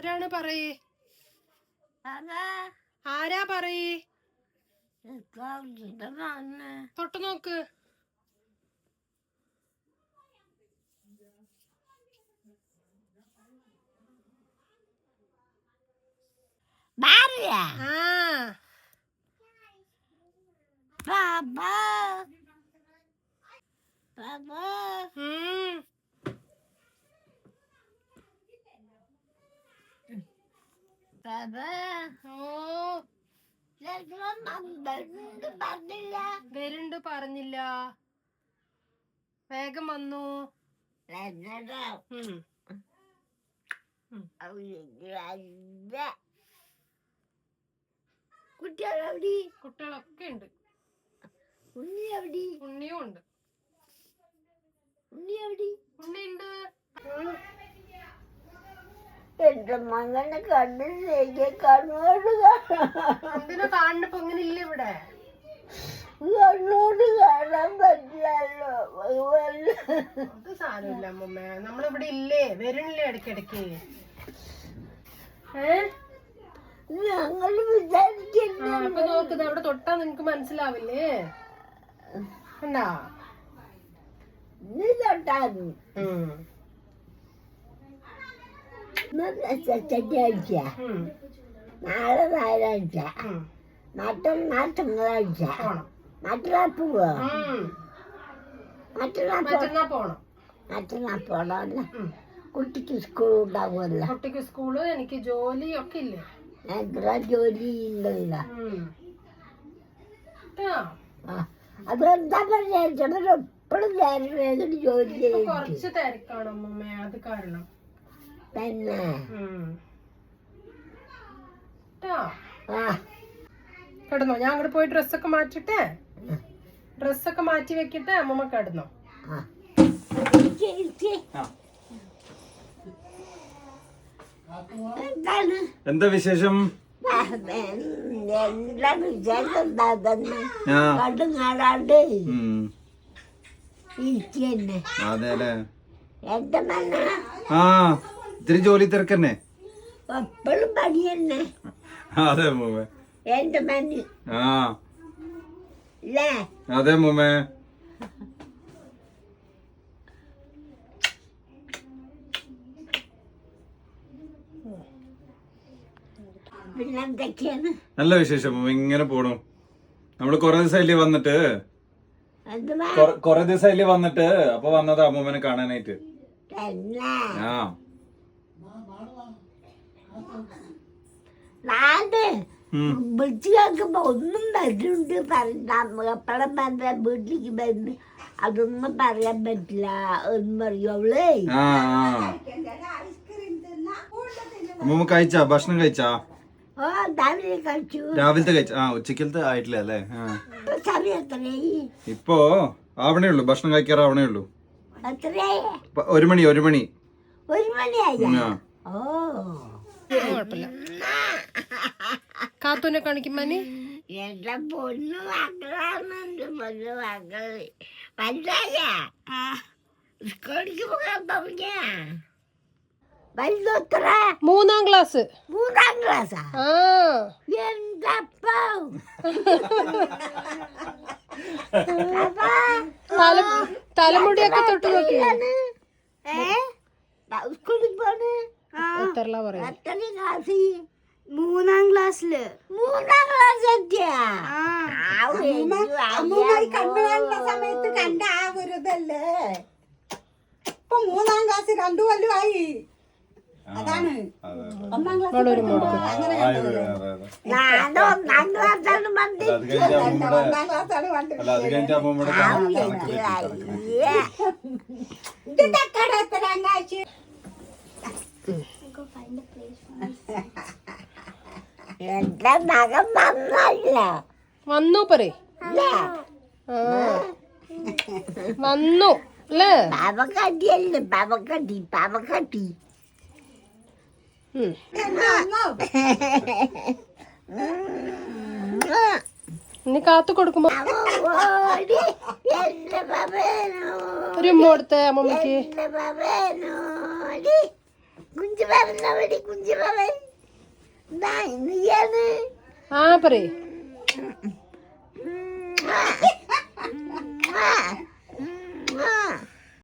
ആരാണ് പറയേ? ആരാ പറയേ? തൊട്ട് നോക്ക്. വരുണ്ട് പറഞ്ഞില്ല. വേഗം വന്നു. കുട്ടികളൊക്കെ ഉണ്ട്. ഉണ്ണിയും ഉണ്ട്. ഉണ്ണിയുണ്ട്. എന്റെ മകനെ കണ്ടില്ലേ? കണ്ണോട് എന്തിനാ കാണുന്നപ്പോ ഇങ്ങനെ ഇല്ല ഇവിടെ? കണ്ണോട് കാണാൻ പറ്റില്ലല്ലോ. അത് സാരമില്ല അമ്മമ്മ, നമ്മളിവിടെ ഇല്ലേ? വരണില്ലേ ഇടയ്ക്കിടയ്ക്ക്? ഞങ്ങൾ വിചാരിക്കുന്നു. അപ്പൊ നോക്കുന്നത് അവിടെ തൊട്ടാ നിങ്ങക്ക് മനസ്സിലാവില്ലേ? കണ്ടാ? നീ തൊട്ടായിരുന്നു. ശനിയാഴ്ച, നാളെ ഞായറാഴ്ച, മറ്റന്നാൾ തിങ്കളാഴ്ച. മറ്റന്നാൾ പോവോ? മറ്റന്നാൾ പോണല്ലോ. കുട്ടിക്ക് സ്കൂൾ ഉണ്ടാവുമല്ലോ. കുട്ടിക്ക് സ്കൂള്, എനിക്ക് ജോലി ഒക്കെ ഇല്ലേ? എത്ര ജോലി ഉണ്ടല്ല. അതെന്താ പറയാ? എപ്പോഴും നേരം ജോലി ചെയ്യും. കുറച്ച് തിരക്കാണ് അമ്മമ്മ, അത് കാരണം തന്നെ. കിടന്നോ? ഞാൻ അങ്ങോട്ട് പോയി ഡ്രസ്സൊക്കെ മാറ്റിട്ടെ, ഡ്രസ്സൊക്കെ മാറ്റി വെക്കിട്ടെ അമ്മമ്മ കിടന്നോ. എന്താ വിശേഷം? എല്ലാ വിശേഷം കണ്ടും കാണാണ്ട് ഇരിക്കന്നെ. അതെല്ലേ. എന്റെ മണ്ണ ഇത്തിരി ജോലി തിരക്കന്നെ. എപ്പോഴും പണി തന്നെ. അതെ മൂമ്മേ. എന്റെ മണ്ണി അല്ലേ? അതെ മൂമ്മേ. പിന്നെന്തൊക്കെയാണ്? നല്ല വിശേഷം. ഇങ്ങനെ പോണു. നമ്മള് കൊറേ ദിവസമായില്ലേ വന്നിട്ട്? കൊറേ ദിവസമായില്ലേ വന്നിട്ട്? അപ്പൊ വന്നതാ അമ്മൂമ്മനെ കാണാനായിട്ട്. വിളിച്ചു കേൾക്കുമ്പോ ഒന്നും വരുന്നുണ്ട് എപ്പോഴും പറഞ്ഞ വീട്ടിലേക്ക് വരുന്നു. അതൊന്നും പറയാൻ പറ്റില്ല എന്ന് പറയുവളേ. അമ്മൂമ്മ കഴിച്ചാ? ഭക്ഷണം കഴിച്ചാ? രാവിലെ കഴിച്ചു. രാവിലത്തെ കഴിച്ച? ഉച്ചക്കലത്തെ ആയിട്ടില്ല അല്ലേ? സമയം എത്രയായി? ഇപ്പോ ആവണേ ഉള്ളു. ഭക്ഷണം കഴിക്കാറാവണേ ഉള്ളു. എത്രയായി? 1 മണി. 1 മണി. 1 മണിയായി. ഓ കുഴപ്പമില്ല. കാത്തൂനെ കാണിക്കുമ്പോ എന്റെ പൊന്നു മക്കളാണ്. എന്റെ പൊന്നു മക്കള് വലുതായ സ്കൂളിലേക്ക് പോകാൻ തുടങ്ങിയ? വലുതത്ര? 3ാം ക്ലാസ്. 3ാം ക്ലാസ്സാ? എന്തപ്പോ തലമുടിയൊക്കെ തൊട്ട് നോക്കി. സ്കൂളിൽ പോണ്? എത്രല്ല പറയാ? എത്രയും ക്ലാസ്? 3ാം ക്ലാസ്സില്. 3ാം ക്ലാസ് എത്തിയാ? കണ്ടുകാണുന്ന സമയത്ത് കണ്ട ആ ഒരു ഇതല്ലേ. ഇപ്പൊ 3ാം ക്ലാസ് 2 കൊല്ലമായി. അതാണ് 1ാം ക്ലാസ്. ഒന്നാം ക്ലാസ്സാണ് പണ്ട്. 1ാം ക്ലാസ്സാണ് പണ്ട്. ഇതിന്റെ കട എത്ര അങ്ങാഴ്ച? എന്റെ മകൻ വന്നല്ല. വന്നു പറയേ. വന്നു അല്ലേ? പാവക്കട്ടിയല്ലേ? പാവക്കട്ടി. ഇനി കാത്തു കൊടുക്കുമ്പോ ഒരു ഉമ്മ കൊടുത്തേ അമ്മമ്മക്ക്. കുഞ്ചു പറഞ്ഞ കുഞ്ചു പറ നീയാണ് ആ പറയ്